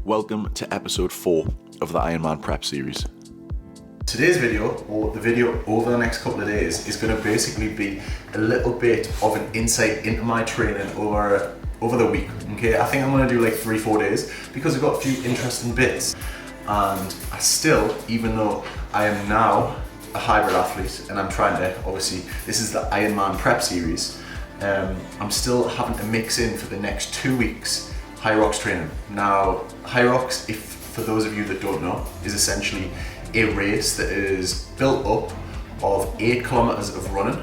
Welcome to episode 4 of the Ironman prep series. Today's video, or the video over the next couple of days, is going to basically be a little bit of an insight into my training over the week. Okay, I think I'm going to do like 3-4 days because I've got a few interesting bits, and I still, even though I am now a hybrid athlete and I'm trying to, obviously this is the Ironman prep series, I'm still having to mix in for the next 2 weeks Hyrox training. Now, Hyrox, if for those of you that don't know, is essentially a race that is built up of 8 kilometers of running.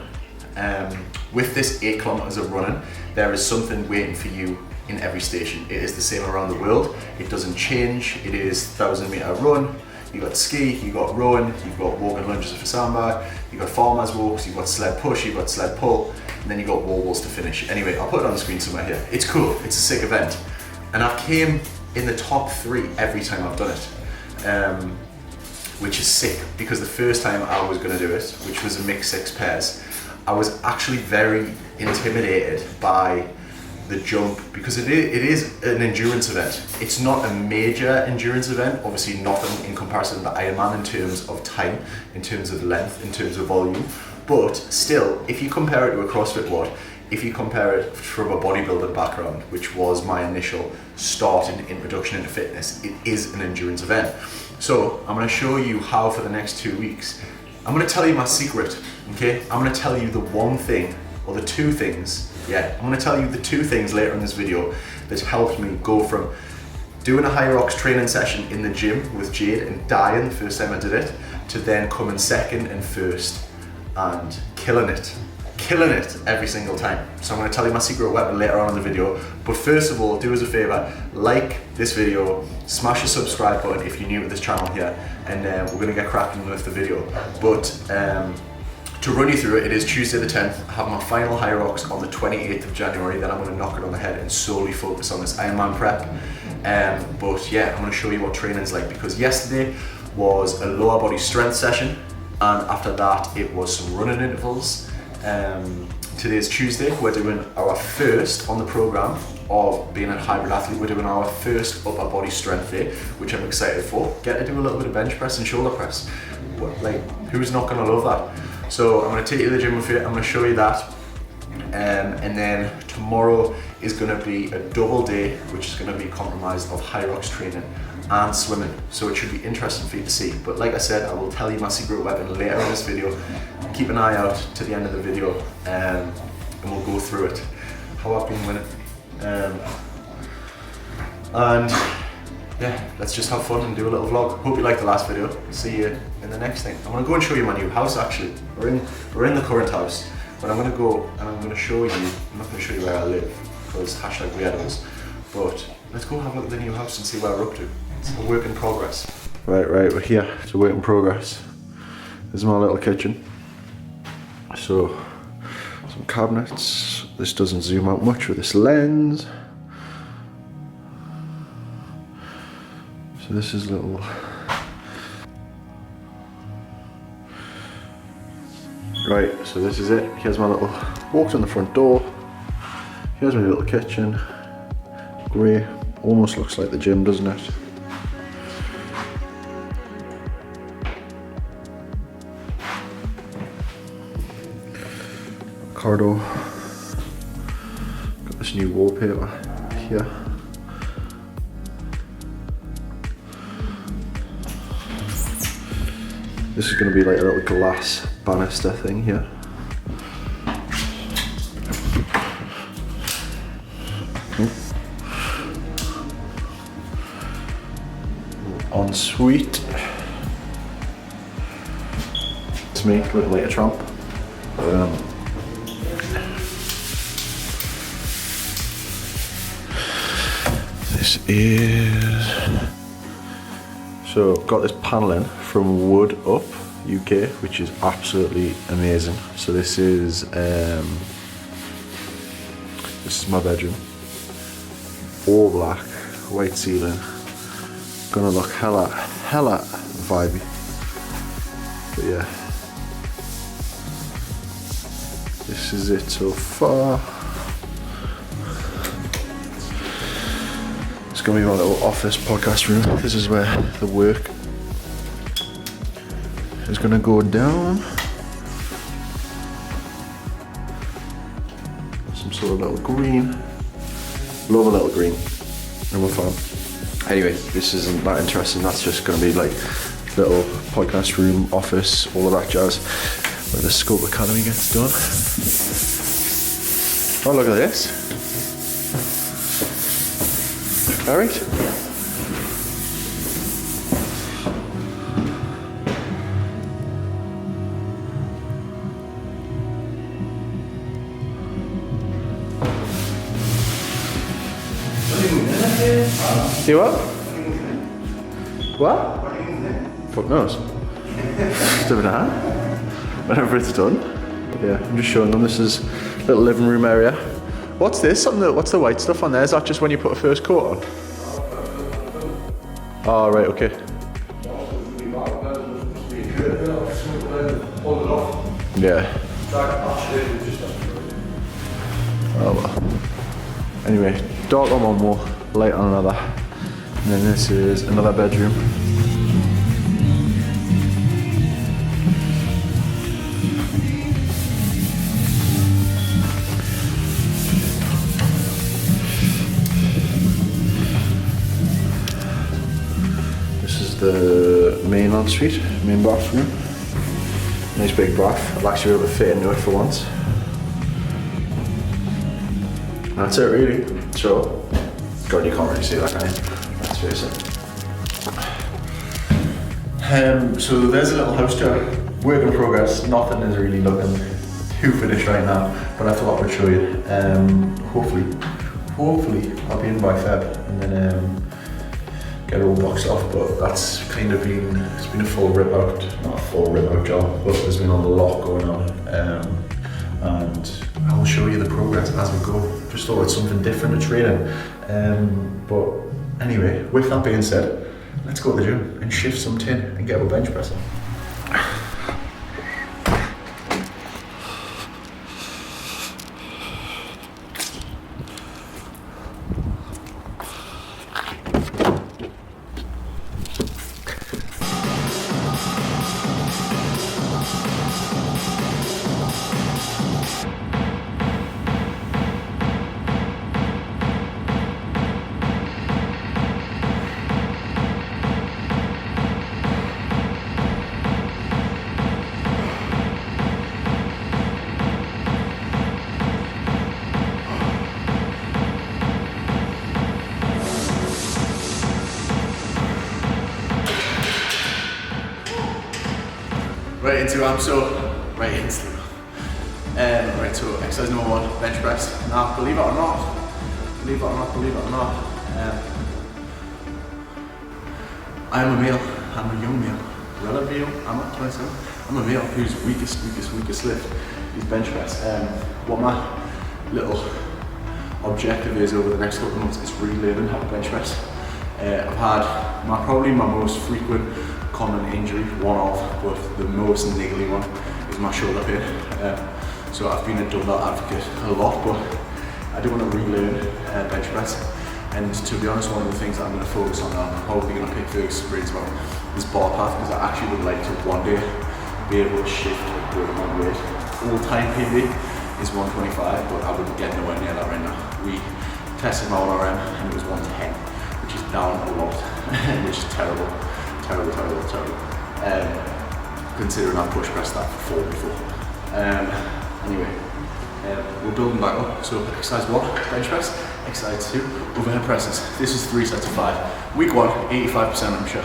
With this 8 kilometers of running, there is something waiting for you in every station. It is the same around the world. It doesn't change. It is 1,000-meter run. You got ski, you got rowing, you've got walking lunges for sandbag, you got farmers walks, you've got sled push, you've got sled pull, and then you got wall balls to finish. Anyway, I'll put it on the screen somewhere here. It's cool. It's a sick event. And I've came in the top 3 every time I've done it, which is sick, because the first time I was going to do it, which was a mixed 6 pairs, I was actually very intimidated by the jump, because it is an endurance event. It's not a major endurance event, obviously nothing in comparison to Ironman in terms of time, in terms of length, in terms of volume, but still, if you compare it to a CrossFit WOD, if you compare it from a bodybuilding background, which was my initial start and introduction into fitness, it is an endurance event. So I'm going to show you how for the next 2 weeks, I'm going to tell you my secret, okay? I'm going to tell you the one thing, or the 2 things, I'm going to tell you the 2 things later in this video that helped me go from doing a Hyrox training session in the gym with Jade and dying the first time I did it, to then coming second and first and killing it every single time. So I'm going to tell you my secret weapon later on in the video, but first of all, do us a favor, like this video, smash the subscribe button if you're new to this channel here, and we're going to get cracking with the video. But to run you through it, it is Tuesday the 10th. I have my final Hyrox on the 28th of January, then I'm going to knock it on the head and solely focus on this Ironman prep. But yeah, I'm going to show you what training's like, because yesterday was a lower body strength session, and after that it was some running intervals. Today's Tuesday, we're doing our first on the program of being a hybrid athlete. We're doing our first upper body strength day, which I'm excited for. Get to do a little bit of bench press and shoulder press. Like, who's not going to love that? So I'm going to take you to the gym with you. I'm going to show you that, and then tomorrow is going to be a double day, which is going to be comprised of Hyrox training and swimming, so it should be interesting for you to see. But like I said, I will tell you my secret weapon later in this video. Keep an eye out to the end of the video, and we'll go through it, how I've been winning, and yeah, let's just have fun and do a little vlog. Hope you liked the last video. See you in the next thing. I'm gonna go and show you my new house. Actually, we're in the current house, but I'm gonna go and I'm gonna show you. I'm not gonna show you where I live because #weirdos, but let's go have a look at the new house and see where we're up to. It's a work in progress. Right, we're here. It's a work in progress. This is my little kitchen. So, some cabinets. This doesn't zoom out much with this lens. So this is little. Right, so this is it. Here's my little, walked in the front door. Here's my little kitchen. Grey, almost looks like the gym, doesn't it? Corridor. Got this new wallpaper here. This is going to be like a little glass banister thing here. Ensuite, it's me looking like a tramp. This is, so got this paneling from Wood Up UK, which is absolutely amazing. So this is my bedroom, all black, white ceiling. Gonna look hella vibey. But yeah, this is it so far. It's gonna be my little office podcast room. This is where the work is gonna go down. Some sort of little green. Love a little green. I'm a fan. Anyway, this isn't that interesting. That's just gonna be like little podcast room, office, all of that jazz, where the Scope Academy gets done. Oh, look at this. Alright. See what? What? Fuck knows. Just over there. Whenever it's done. Yeah, I'm just showing them. This is a little living room area. What's this? What's the white stuff on there? Is that just when you put a first coat on? Oh, right, okay. Yeah. Oh well. Anyway, dark on one more, light on another. And then this is another bedroom. This is the main ensuite, main bathroom. Nice big bath. I'll actually be able to fit into it for once. That's it really. So, God, you can't really see that, can you? Let's face it. So there's a little house tour. Work in progress. Nothing is really looking too finished right now, but I thought I would show you. Hopefully I'll be in by Feb, and then get it all boxed off. But that's kind of it's been a full rip out, not a full rip out job, but there's been a lot going on. And I'll show you the progress as we go. Just thought it's something different to training. But anyway, with that being said, let's go to the gym and shift some tin and get our bench pressing. Right into exercise number 1, bench press. Now, believe it or not, I am a male, I'm a young male, relative male, I'm not 27, I'm a male whose weakest lift is bench press. What my little objective is over the next couple of months is relearning how to bench press. I've had probably my most frequent common injury, but the most niggly one is my shoulder pain. So I've been a double advocate a lot, but I do want to relearn bench press. And to be honest, one of the things that I'm going to focus on, I'm probably going to pick Fergus's brains about, is bar path, because I actually would like to one day be able to shift with my weight. All-time PB is 125, but I wouldn't get nowhere near that right now. We tested my 1RM and it was 110, which is down a lot, which is terrible. Considering I've push pressed that for 4 before. Anyway, we're building back up. So exercise 1, bench press. Exercise 2, overhead presses. This is 3 sets of 5. Week 1, 85% I'm sure.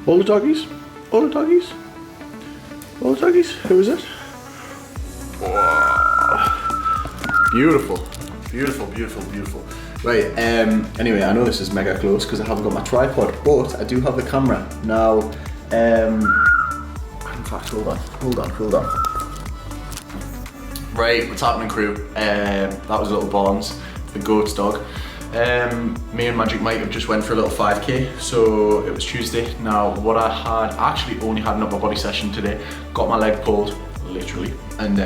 All the doggies? Who is it? Beautiful. Beautiful, beautiful, beautiful. Right, anyway, I know this is mega close because I haven't got my tripod, but I do have the camera. Now, in fact, hold on. Right, what's happening, crew? That was Little Barnes, the goat's dog. Me and Magic Mike have just went for a little 5k, so it was Tuesday. Now, what I actually only had an upper body session today, got my leg pulled, literally, and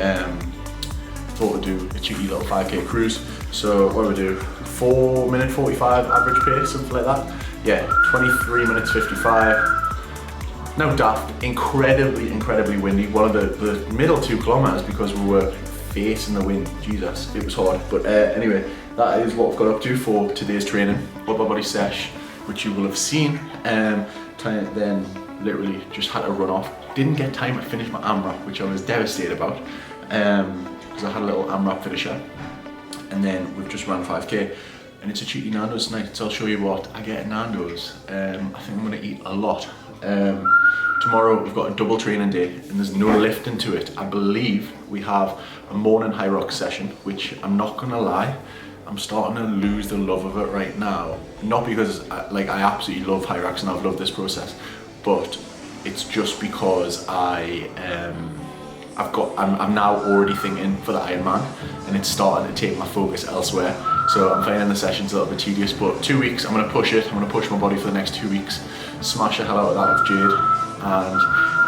thought we'd do a cheeky little 5k cruise. So what do we do? 4-minute 45 average pace, something like that. Yeah, 23 minutes 55. No daft, incredibly windy. One of the middle 2 kilometers because we were facing the wind. Jesus, it was hard. But anyway, that is what I've got up to for today's training. Upper body sesh, which you will have seen. Then literally just had to run off. Didn't get time to finish my AMRAP, which I was devastated about. Because I had a little AMRAP finisher. And then we've just run 5k. And it's a cheeky Nando's tonight, so I'll show you what I get at Nando's. I think I'm gonna eat a lot. Tomorrow we've got a double training day and there's no lifting to it. I believe we have a morning Hyrox session, which I'm not gonna lie, I'm starting to lose the love of it right now. Not because I absolutely love Hyrox and I've loved this process, but it's just because I'm now already thinking for the Ironman and it's starting to take my focus elsewhere. So I'm finding the sessions a little bit tedious, but 2 weeks, I'm gonna push it. I'm gonna push my body for the next 2 weeks, smash the hell out of that with Jade, and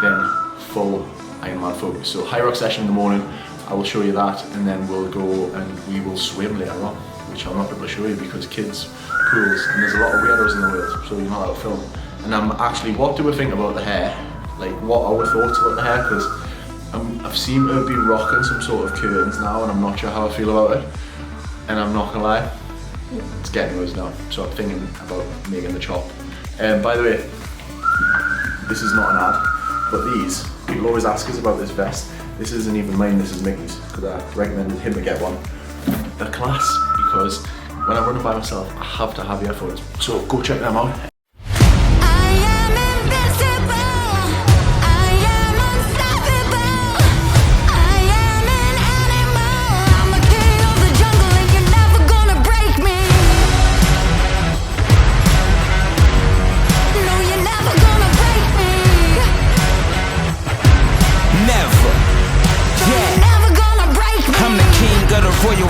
then full Ironman focus. So Hyrox session in the morning, I will show you that, and then we'll go and we will swim later on, which I'm not able to show you because kids, pools, and there's a lot of weirdos in the world, so you're not allowed to film. And I'm actually, what do we think about the hair? Like, what are our thoughts about the hair? Because I've seen her be rocking some sort of curtains now, and I'm not sure how I feel about it. And I'm not gonna lie, it's getting worse now. So I'm thinking about making the chop. By the way, this is not an ad, but these, people always ask us about this vest. This isn't even mine, this is Mickey's, because I recommended him to get one. They're class, because when I'm running by myself, I have to have earphones. So go check them out.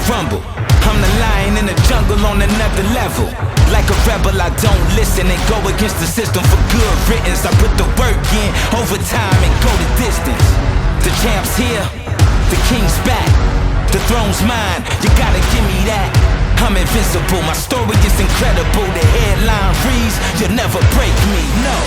Rumble. I'm the lion in the jungle on another level. Like a rebel, I don't listen and go against the system for good riddance. I put the work in, overtime, and go the distance. The champ's here, the king's back, the throne's mine, you gotta give me that. I'm invincible, my story is incredible. The headline reads, you'll never break me, no.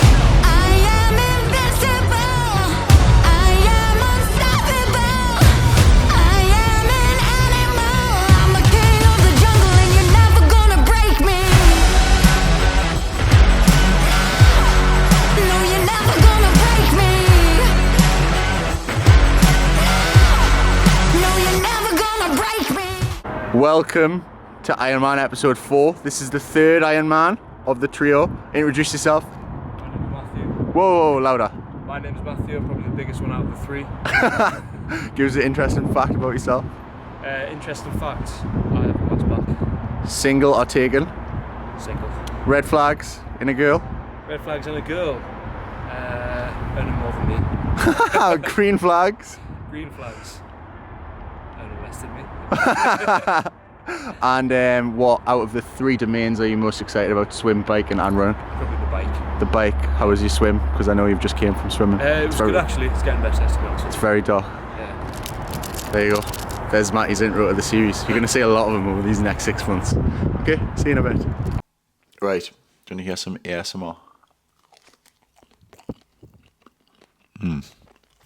Welcome to Ironman episode 4. This is the 3rd Ironman of the trio. Introduce yourself. My name is Matthew. Whoa, louder. My name is Matthew, I'm probably the biggest one out of the 3. Give us an interesting fact about yourself. Interesting facts, I have a mass back. Single or taken? Single. Red flags in a girl? Red flags in a girl, earning more than me. Green flags? Green flags, earning less than me. And what out of the 3 domains are you most excited about? Swim, biking and running? Probably the bike. The bike, how was your swim? Because I know you've just came from swimming. It was good actually, it's getting better to be honest. It's very dark. Yeah. There you go. There's Matty's intro to the series. You're going to see a lot of them over these next 6 months. Okay, see you in a bit. Right, do you want to hear some ASMR?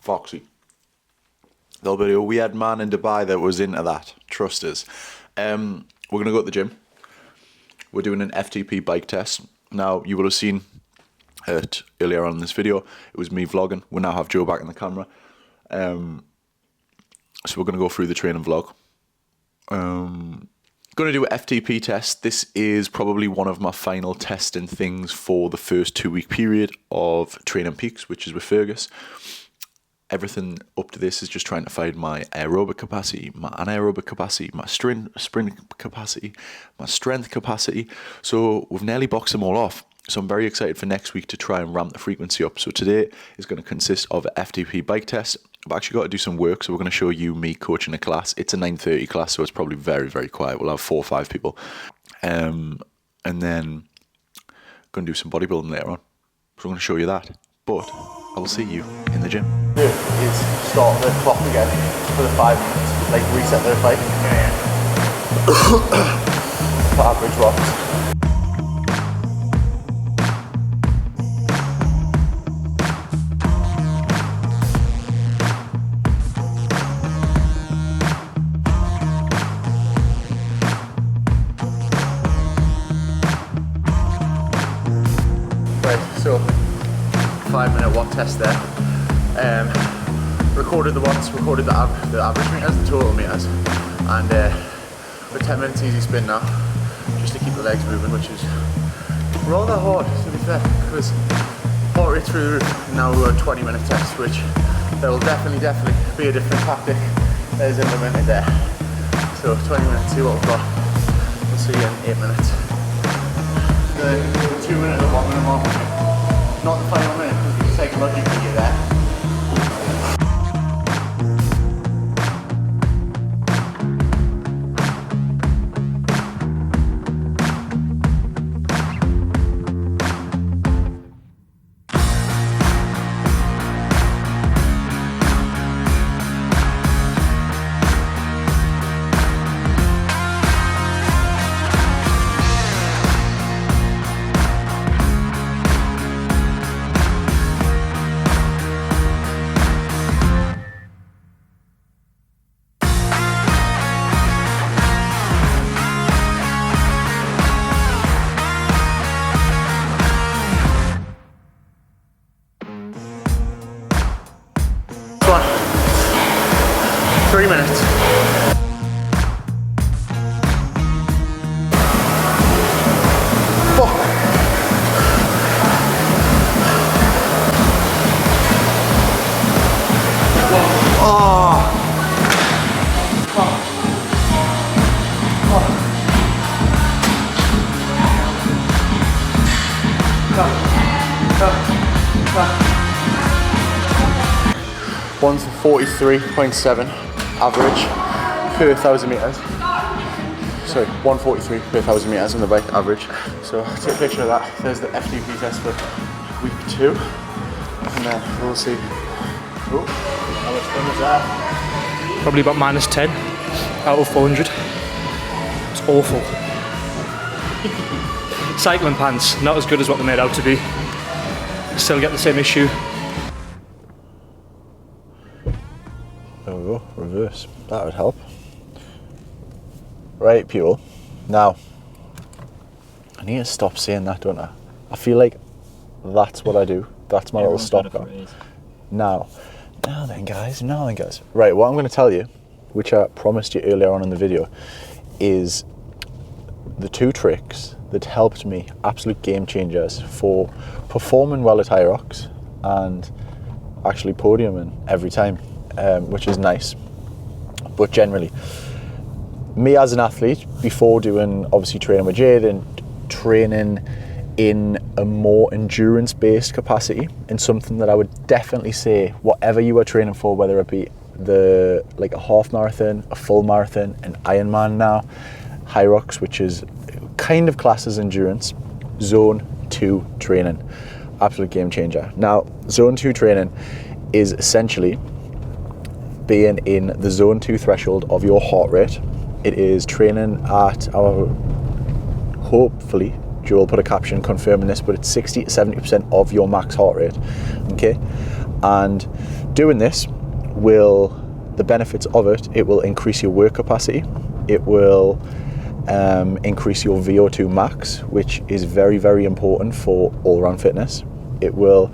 Foxy. There'll be a weird man in Dubai that was into that. Trust us. We're going to go to the gym. We're doing an FTP bike test. Now, you will have seen it earlier on in this video. It was me vlogging. We now have Joe back in the camera. So we're going to go through the training vlog. Going to do an FTP test. This is probably one of my final testing things for the first 2 week period of Training Peaks, which is with Fergus. Everything up to this is just trying to find my aerobic capacity, my anaerobic capacity, my sprint capacity, my strength capacity. So we've nearly boxed them all off. So I'm very excited for next week to try and ramp the frequency up. So today is going to consist of an FTP bike test. I've actually got to do some work, so we're going to show you me coaching a class. It's a 9:30 class, so it's probably very, very quiet. We'll have 4 or 5 people. And then going to do some bodybuilding later on. So I'm going to show you that. But I will see you in the gym. Is start the clock again for the 5 minutes, like reset the bike. For average rocks. So 5-minute watt test there. Recorded the watts, recorded the average meters, the total meters, and with 10 minutes easy spin now, just to keep the legs moving, which is rather hard to be fair, because heart rate through the roof. Now we're a 20-minute test, which there will definitely be a different tactic that is implemented there. So 20 minutes, see what we've got. We'll see you in 8 minutes. The 2 minute and 1 minute mark. Not the final minute, because psychologically you're there. Come on. 3 minutes. Oh. One's 43.7 average per 1,000 meters. Sorry, 143 per 1,000 meters on the bike average. So take a picture of that. There's the FTP test for week 2, and then we'll see. Oh, how much fun was that? Probably about -10 out of 400. It's awful. Cycling pants, not as good as what they're made out to be. Still get the same issue. There we go, reverse. That would help. Right, people. Now, I need to stop saying that, don't I? I feel like that's what I do. That's my little stopgap. Now then, guys. Right, what I'm going to tell you, which I promised you earlier on in the video, is the 2 tricks that helped me, absolute game changers for performing well at Hyrox and actually podiuming every time. Which is nice. But generally, me as an athlete, before doing obviously training with Jade and training in a more endurance-based capacity, in something that I would definitely say, whatever you are training for, whether it be like a half marathon, a full marathon, an Ironman now, Hyrox, which is kind of classed as endurance, zone 2 training, absolute game changer. Now, zone 2 training is essentially being in the zone 2 threshold of your heart rate. It is training at hopefully, Joe will put a caption confirming this, but it's 60 to 70% of your max heart rate, okay? And doing this the benefits of it will increase your work capacity, it will increase your VO2 max, which is very, very important for all-round fitness. It will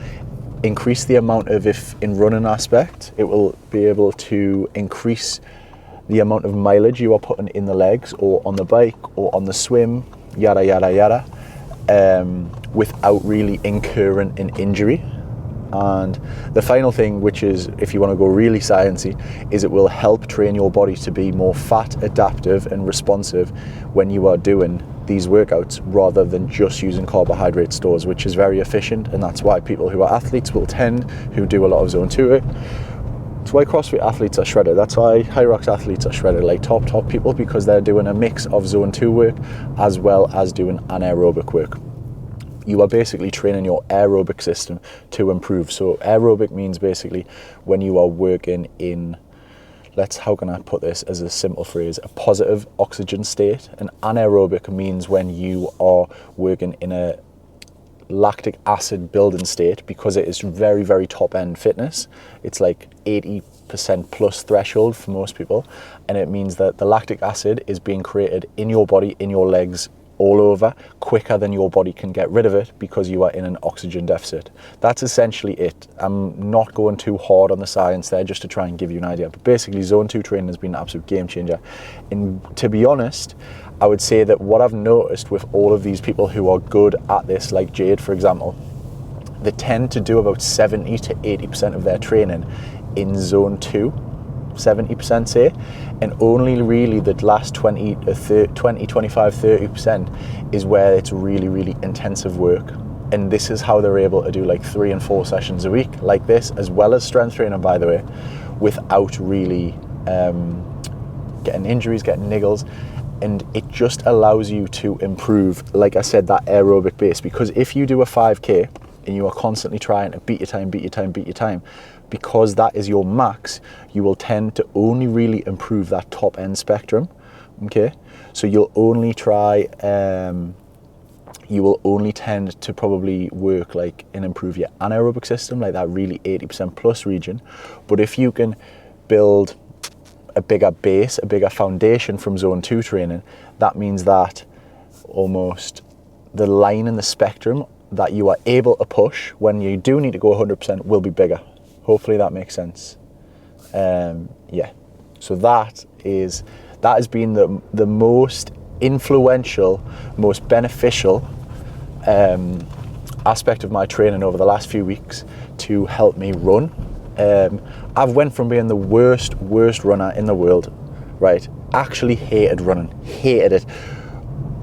increase the amount of, if in running aspect, it will be able to increase the amount of mileage you are putting in the legs or on the bike or on the swim, yada, yada, yada, without really incurring an injury. And the final thing, which is, if you want to go really sciencey, is it will help train your body to be more fat adaptive and responsive when you are doing these workouts, rather than just using carbohydrate stores, which is very efficient. And that's why people who are athletes will tend, who do a lot of zone 2 work, that's why CrossFit athletes are shredded. That's why Hyrox athletes are shredded, like top people, because they're doing a mix of zone 2 work as well as doing anaerobic work. You are basically training your aerobic system to improve. So aerobic means basically when you are working in, how can I put this as a simple phrase, a positive oxygen state. And anaerobic means when you are working in a lactic acid building state, because it is very, very top end fitness. It's like 80% plus threshold for most people. And it means that the lactic acid is being created in your body, in your legs, all over, quicker than your body can get rid of it, because you are in an oxygen deficit. That's essentially it. I'm not going too hard on the science there, just to try and give you an idea. But basically, zone 2 training has been an absolute game changer. And to be honest, I would say that what I've noticed with all of these people who are good at this, like Jade, for example, they tend to do about 70 to 80% of their training in zone 2, 70% say, and only really the last 20, 25, 30% is where it's really, really intensive work. And this is how they're able to do like 3 and 4 sessions a week like this, as well as strength training, by the way, without really getting injuries, getting niggles. And it just allows you to improve, like I said, that aerobic base. Because if you do a 5K and you are constantly trying to beat your time, because that is your max, you will tend to only really improve that top end spectrum. Okay, so you'll only try, you will only tend to probably work like and improve your anaerobic system, like that really 80% plus region. But if you can build a bigger base, a bigger foundation from zone 2 training, that means that almost the line in the spectrum that you are able to push when you do need to go 100% will be bigger. Hopefully that makes sense. Yeah, so that has been the most influential, most beneficial aspect of my training over the last few weeks to help me run. I've went from being the worst runner in the world, right? Actually hated running, hated it.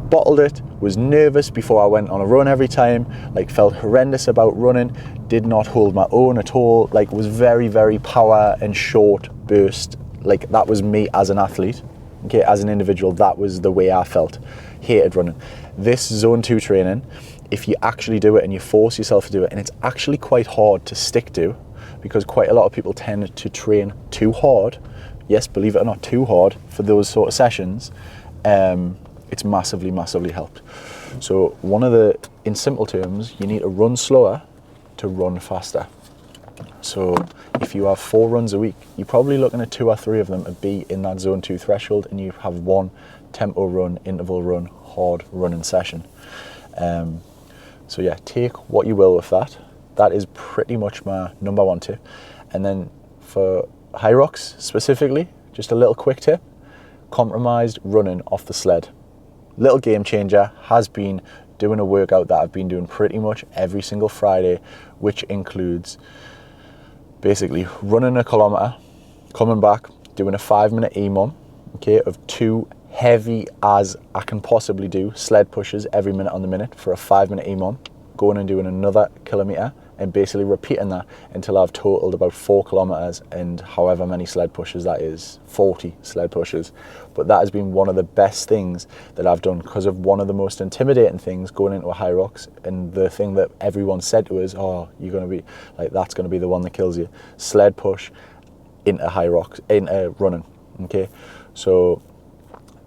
Bottled it, was nervous before I went on a run every time, like felt horrendous about running, did not hold my own at all, like was very, very power and short burst. Like that was me as an athlete, okay, as an individual, that was the way I felt, hated running. This zone 2 training, if you actually do it and you force yourself to do it, and it's actually quite hard to stick to, because quite a lot of people tend to train too hard, yes, believe it or not, too hard for those sort of sessions, it's massively, massively helped. So in simple terms, you need to run slower to run faster. So if you have 4 runs a week, you're probably looking at 2 or 3 of them to be in that zone 2 threshold, and you have 1 tempo run, interval run, hard running session. So yeah, take what you will with that. That is pretty much my number 1 tip. And then for Hyrox specifically, just a little quick tip, compromised running off the sled. Little game changer, has been doing a workout that I've been doing pretty much every single Friday, which includes basically running a kilometer, coming back, doing a 5-minute EMOM, okay, of 2 heavy as I can possibly do sled pushes every minute on the minute for a 5-minute EMOM, going and doing another kilometer, and basically repeating that until I've totaled about 4 kilometers and however many sled pushes that is, 40 sled pushes. But that has been one of the best things that I've done, because of one of the most intimidating things going into a Hyrox, and the thing that everyone said to us, oh, you're going to be like, that's going to be the one that kills you. Sled push into Hyrox, into running, okay? So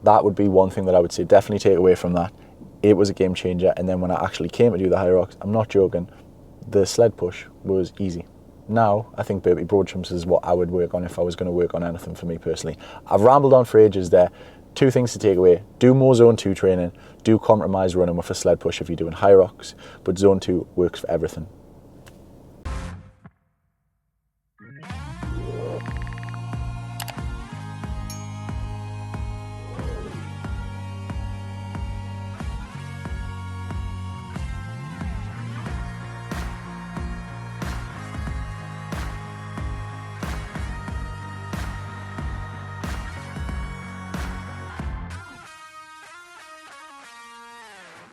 that would be one thing that I would say definitely take away from that. It was a game changer. And then when I actually came to do the Hyrox, I'm not joking, the sled push was easy. Now, I think burpee broad jumps is what I would work on if I was going to work on anything for me personally. I've rambled on for ages there. 2 things to take away. Do more zone 2 training. Do compromise running with a sled push if you're doing Hyrox. But zone 2 works for everything.